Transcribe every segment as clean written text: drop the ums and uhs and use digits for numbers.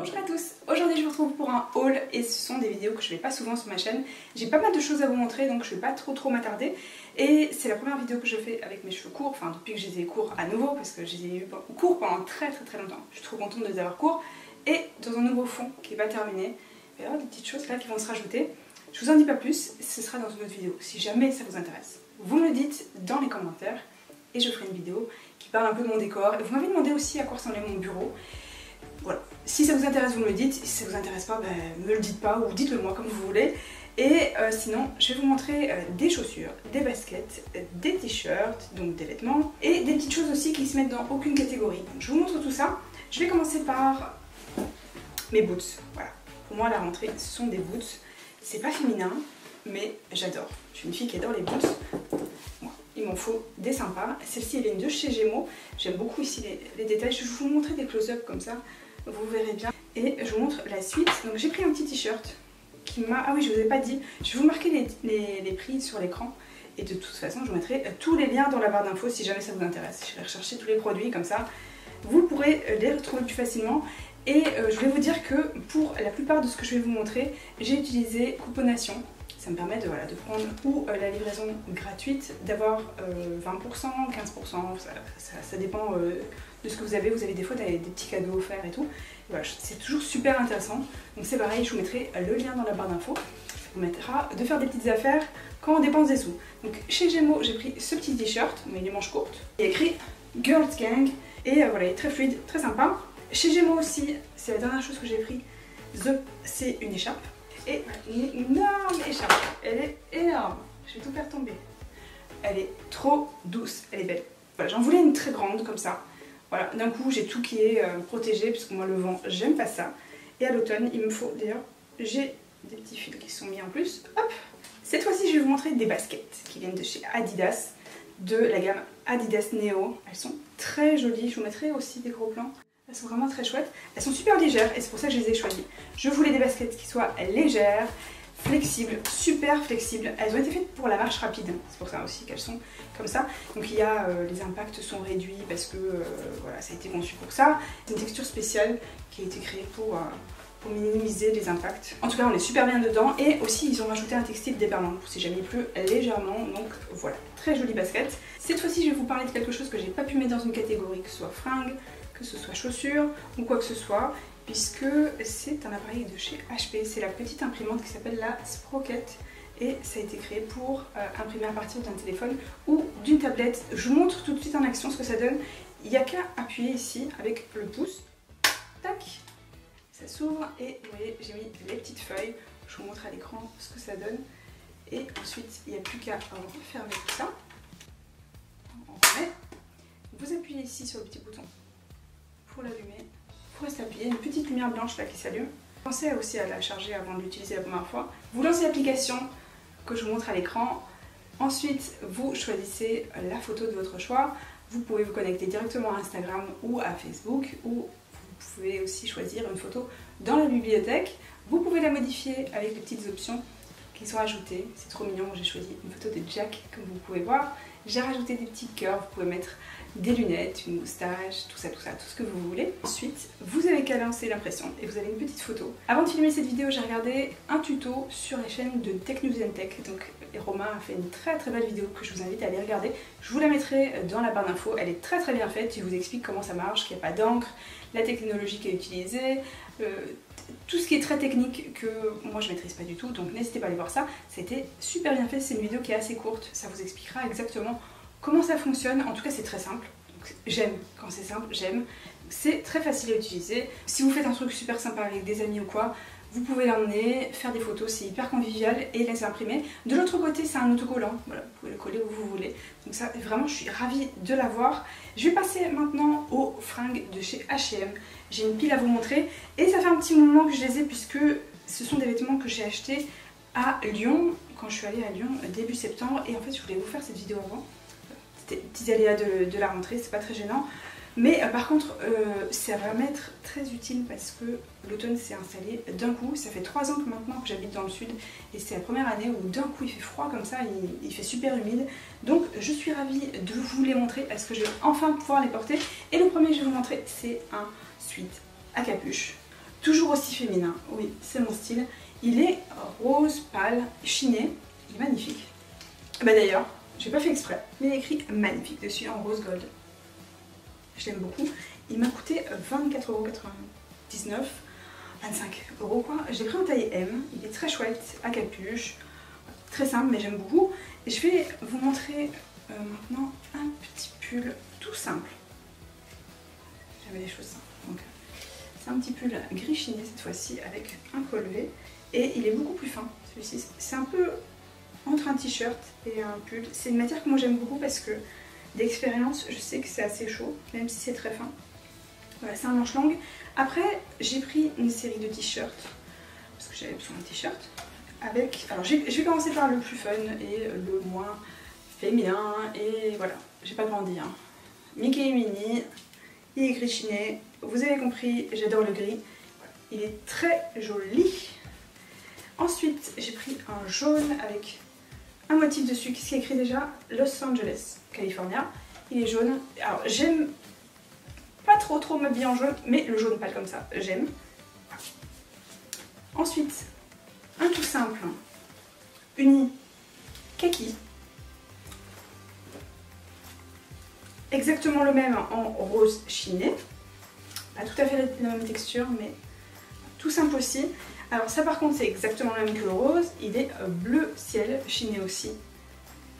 Bonjour à tous, aujourd'hui je vous retrouve pour un haul et ce sont des vidéos que je fais pas souvent sur ma chaîne. J'ai pas mal de choses à vous montrer donc je vais pas trop m'attarder et c'est la première vidéo que je fais avec mes cheveux courts, enfin depuis que je les ai courts à nouveau parce que je les ai eu courts pendant très longtemps. Je suis trop contente de les avoir courts et dans un nouveau fond qui n'est pas terminé. Il va y avoir des petites choses là qui vont se rajouter. Je vous en dis pas plus, ce sera dans une autre vidéo. Si jamais ça vous intéresse, vous me le dites dans les commentaires et je ferai une vidéo qui parle un peu de mon décor. Et vous m'avez demandé aussi à quoi ressemblait mon bureau. Voilà. Si ça vous intéresse, vous me le dites. Si ça vous intéresse pas, ben, me le dites pas ou dites-le moi comme vous voulez. Et sinon, je vais vous montrer des chaussures, des baskets, des t-shirts, donc des vêtements, et des petites choses aussi qui se mettent dans aucune catégorie. Donc, je vous montre tout ça. Je vais commencer par mes boots. Voilà. Pour moi, la rentrée, ce sont des boots. C'est pas féminin, mais j'adore. Je suis une fille qui adore les boots. Bon, il m'en faut des sympas. Celle-ci, elle vient de chez Gémeaux. J'aime beaucoup ici les détails. Je vais vous montrer des close-up comme ça. Vous verrez bien. Et je vous montre la suite. Donc j'ai pris un petit t-shirt qui m'a... Ah oui, je vous ai pas dit. Je vais vous marquer les prix sur l'écran. Et de toute façon, je vous mettrai tous les liens dans la barre d'infos si jamais ça vous intéresse. Je vais rechercher tous les produits comme ça. Vous pourrez les retrouver plus facilement. Et je vais vous dire que pour la plupart de ce que je vais vous montrer, j'ai utilisé Couponation. Ça me permet de prendre ou la livraison gratuite, d'avoir 20%, 15%, ça dépend de ce que vous avez. Vous avez des fois des petits cadeaux offerts et tout. Voilà, c'est toujours super intéressant. Donc c'est pareil, je vous mettrai le lien dans la barre d'infos. Ça vous permettra de faire des petites affaires quand on dépense des sous. Donc chez Gémeaux, j'ai pris ce petit t-shirt, mais il est manches courtes. Il est écrit Girls Gang et voilà, il est très fluide, très sympa. Chez Gémeaux aussi, c'est la dernière chose que j'ai pris, c'est une écharpe. Et une énorme écharpe, elle est énorme, je vais tout faire tomber. Elle est trop douce, elle est belle. Voilà, j'en voulais une très grande comme ça. Voilà, d'un coup j'ai tout qui est protégé, parce que moi le vent, j'aime pas ça. Et à l'automne, il me faut, d'ailleurs, j'ai des petits fils qui sont mis en plus. Hop. Cette fois-ci, je vais vous montrer des baskets qui viennent de chez Adidas, de la gamme Adidas Neo. Elles sont très jolies, je vous mettrai aussi des gros plans. Elles sont vraiment très chouettes. Elles sont super légères et c'est pour ça que je les ai choisies. Je voulais des baskets qui soient légères, flexibles, super flexibles. Elles ont été faites pour la marche rapide. C'est pour ça aussi qu'elles sont comme ça. Donc il y a les impacts sont réduits parce que voilà, ça a été conçu pour ça. C'est une texture spéciale qui a été créée pour minimiser les impacts. En tout cas, on est super bien dedans. Et aussi, ils ont rajouté un textile déperlant pour si jamais il pleut légèrement. Donc voilà, très jolie basket. Cette fois-ci, je vais vous parler de quelque chose que j'ai pas pu mettre dans une catégorie, que ce soit fringues, que ce soit chaussures ou quoi que ce soit, puisque c'est un appareil de chez HP. C'est la petite imprimante qui s'appelle la Sprocket et ça a été créé pour imprimer à partir d'un téléphone ou d'une tablette. Je vous montre tout de suite en action ce que ça donne. Il n'y a qu'à appuyer ici avec le pouce. Tac, ça s'ouvre et vous voyez, j'ai mis les petites feuilles. Je vous montre à l'écran ce que ça donne. Et ensuite, il n'y a plus qu'à refermer tout ça. On remet. Vous appuyez ici sur le petit bouton pour l'allumer. Pour rester appuyé, une petite lumière blanche là qui s'allume. Pensez aussi à la charger avant de l'utiliser la première fois. Vous lancez l'application que je vous montre à l'écran. Ensuite, vous choisissez la photo de votre choix. Vous pouvez vous connecter directement à Instagram ou à Facebook, ou vous pouvez aussi choisir une photo dans la bibliothèque. Vous pouvez la modifier avec les petites options qui sont ajoutées. C'est trop mignon, j'ai choisi une photo de Jack comme vous pouvez voir. J'ai rajouté des petits cœurs, vous pouvez mettre des lunettes, une moustache, tout ça, tout ce que vous voulez. Ensuite, vous avez qu'à lancer l'impression et vous avez une petite photo. Avant de filmer cette vidéo, j'ai regardé un tuto sur la chaîne de Tech News and Tech. Donc Romain a fait une très belle vidéo que je vous invite à aller regarder. Je vous la mettrai dans la barre d'infos. Elle est très bien faite. Il vous explique comment ça marche, qu'il n'y a pas d'encre, la technologie qui est utilisée, tout ce qui est très technique que moi je maîtrise pas du tout. Donc n'hésitez pas à aller voir ça. C'était super bien fait. C'est une vidéo qui est assez courte. Ça vous expliquera exactement comment ça fonctionne. En tout cas, c'est très simple. J'aime quand c'est simple, j'aime. C'est très facile à utiliser. Si vous faites un truc super sympa avec des amis ou quoi, vous pouvez l'emmener, faire des photos, c'est hyper convivial et les imprimer. De l'autre côté, c'est un autocollant. Voilà, vous pouvez le coller où vous voulez. Donc ça, vraiment, je suis ravie de l'avoir. Je vais passer maintenant aux fringues de chez H&M. J'ai une pile à vous montrer et ça fait un petit moment que je les ai puisque ce sont des vêtements que j'ai achetés à Lyon quand je suis allée à Lyon début septembre. Et en fait, je voulais vous faire cette vidéo avant. Petits aléas de la rentrée, c'est pas très gênant. Mais par contre, ça va m'être très utile parce que l'automne s'est installé d'un coup. Ça fait 3 ans que maintenant que j'habite dans le sud et c'est la première année où d'un coup il fait froid comme ça, il fait super humide. Donc je suis ravie de vous les montrer parce que je vais enfin pouvoir les porter. Et le premier que je vais vous montrer, c'est un sweat à capuche. toujours aussi féminin, oui, c'est mon style. Il est rose pâle, chiné, il est magnifique. Bah d'ailleurs, j'ai pas fait exprès, mais il est écrit magnifique dessus en rose gold. Je l'aime beaucoup. Il m'a coûté 24,99 €, 25 € quoi. J'ai pris en taille M, il est très chouette, à capuche, très simple mais j'aime beaucoup. Et je vais vous montrer maintenant un petit pull tout simple. J'avais les choses simples. Donc c'est un petit pull gris chiné cette fois-ci avec un col V. Et il est beaucoup plus fin celui-ci. C'est un peu entre un t-shirt et un pull. C'est une matière que moi j'aime beaucoup parce que d'expérience je sais que c'est assez chaud, même si c'est très fin. Voilà, c'est un manche longue. Après j'ai pris une série de t-shirts parce que j'avais besoin de t-shirts avec... Alors je vais commencer par le plus fun et le moins féminin et voilà, j'ai pas grandi hein. Mickey et Minnie, il est gris chiné, vous avez compris, j'adore le gris. Il est très joli. Ensuite j'ai pris un jaune avec un motif dessus, qu'est-ce qu'il y a écrit déjà? Los Angeles, California. Il est jaune. Alors j'aime pas trop m'habiller en jaune, mais le jaune pâle comme ça, j'aime. Ensuite, un tout simple, uni kaki. Exactement le même en rose chiné. Pas tout à fait la même texture, mais tout simple aussi. Alors ça par contre c'est exactement le même que le rose, il est bleu ciel, chiné aussi.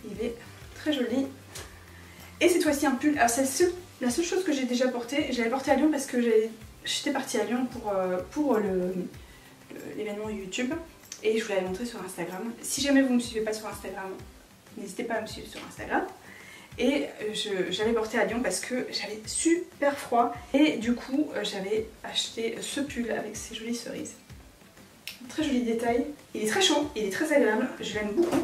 Il est très joli. Et cette fois-ci un pull, alors c'est la seule chose que j'ai déjà portée, je l'avais porté à Lyon parce que j'étais partie à Lyon pour l'événement YouTube. Et je vous l'avais montré sur Instagram. Si jamais vous ne me suivez pas sur Instagram, n'hésitez pas à me suivre sur Instagram. Et j'avais porté à Lyon parce que j'avais super froid. Et du coup j'avais acheté ce pull avec ces jolies cerises. Très joli détail, il est très chaud, il est très agréable, je l'aime beaucoup.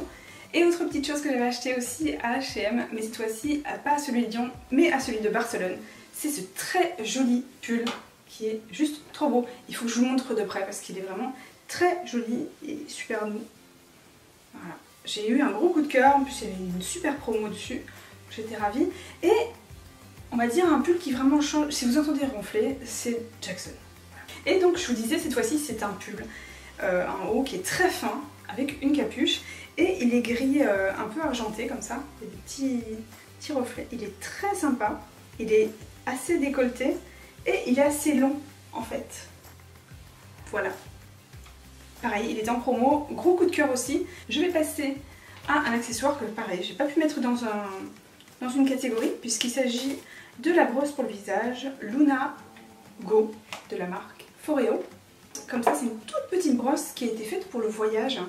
Et autre petite chose que j'avais acheté aussi à H&M, mais cette fois-ci pas à celui de Lyon, mais à celui de Barcelone. C'est ce très joli pull qui est juste trop beau. Il faut que je vous le montre de près parce qu'il est vraiment très joli et super doux. Voilà. J'ai eu un gros coup de cœur, en plus il y avait une super promo dessus, j'étais ravie. Et on va dire un pull qui vraiment change, si vous entendez ronfler, c'est Jackson. Et donc je vous disais, cette fois-ci c'est un pull en haut qui est très fin avec une capuche et il est gris un peu argenté comme ça, il y a des petits reflets, il est très sympa, il est assez décolleté et il est assez long en fait. Voilà, pareil il est en promo, gros coup de cœur aussi. Je vais passer à un accessoire que pareil j'ai pas pu mettre dans une catégorie puisqu'il s'agit de la brosse pour le visage Luna Go de la marque Foreo. Comme ça, c'est une toute petite brosse qui a été faite pour le voyage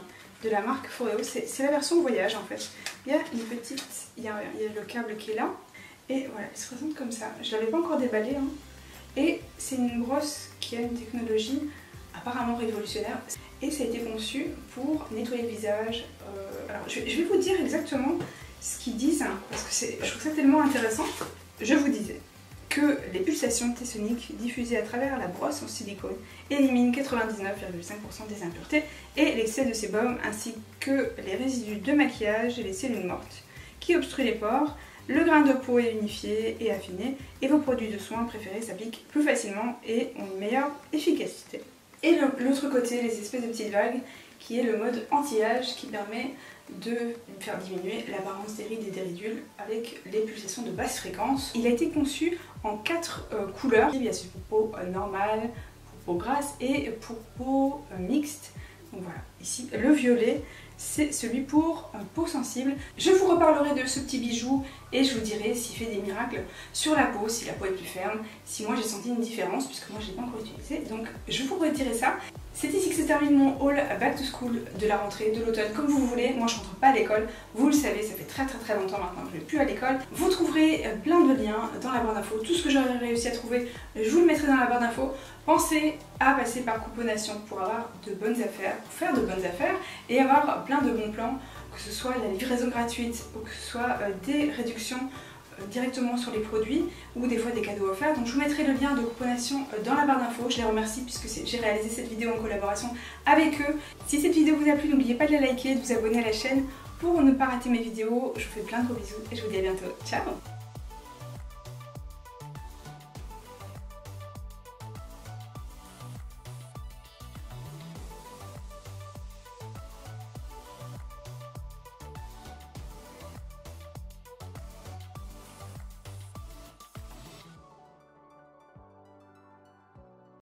de la marque Foreo. C'est la version voyage en fait. Il y a une petite, il y a le câble qui est là. Et voilà, elle se présente comme ça. Je ne l'avais pas encore déballée. Hein. Et c'est une brosse qui a une technologie apparemment révolutionnaire. Et ça a été conçu pour nettoyer le visage. Alors, je vais vous dire exactement ce qu'ils disent, hein, parce que je trouve ça tellement intéressant. Je vous disais que les pulsations T-soniques diffusées à travers la brosse en silicone éliminent 99,5% des impuretés et l'excès de sébum ainsi que les résidus de maquillage et les cellules mortes qui obstruent les pores. Le grain de peau est unifié et affiné et vos produits de soins préférés s'appliquent plus facilement et ont une meilleure efficacité. Et l'autre côté, les espèces de petites vagues, qui est le mode anti-âge qui permet de faire diminuer l'apparence des rides et des ridules avec les pulsations de basse fréquence. Il a été conçu en 4 couleurs. Il y a celui pour peau normale, pour peau grasse et pour peau mixte. Donc voilà, ici le violet c'est celui pour peau sensible. Je vous reparlerai de ce petit bijou et je vous dirai s'il fait des miracles sur la peau, si la peau est plus ferme, si moi j'ai senti une différence puisque moi je ne l'ai pas encore utilisé. Donc je vous redirai ça. C'est ici que se termine mon haul back to school de la rentrée, de l'automne, comme vous voulez. Moi je rentre pas à l'école, vous le savez, ça fait très longtemps maintenant que je ne vais plus à l'école. Vous trouverez plein de liens dans la barre d'infos. Tout ce que j'aurais réussi à trouver, je vous le mettrai dans la barre d'infos. Pensez à passer par Couponation pour avoir de bonnes affaires, pour faire de bonnes affaires et avoir plein de bons plans, que ce soit la livraison gratuite ou que ce soit des réductions directement sur les produits ou des fois des cadeaux offerts. Donc je vous mettrai le lien de Couponation dans la barre d'infos. Je les remercie puisque j'ai réalisé cette vidéo en collaboration avec eux. Si cette vidéo vous a plu, n'oubliez pas de la liker et de vous abonner à la chaîne pour ne pas rater mes vidéos. Je vous fais plein de gros bisous et je vous dis à bientôt. Ciao!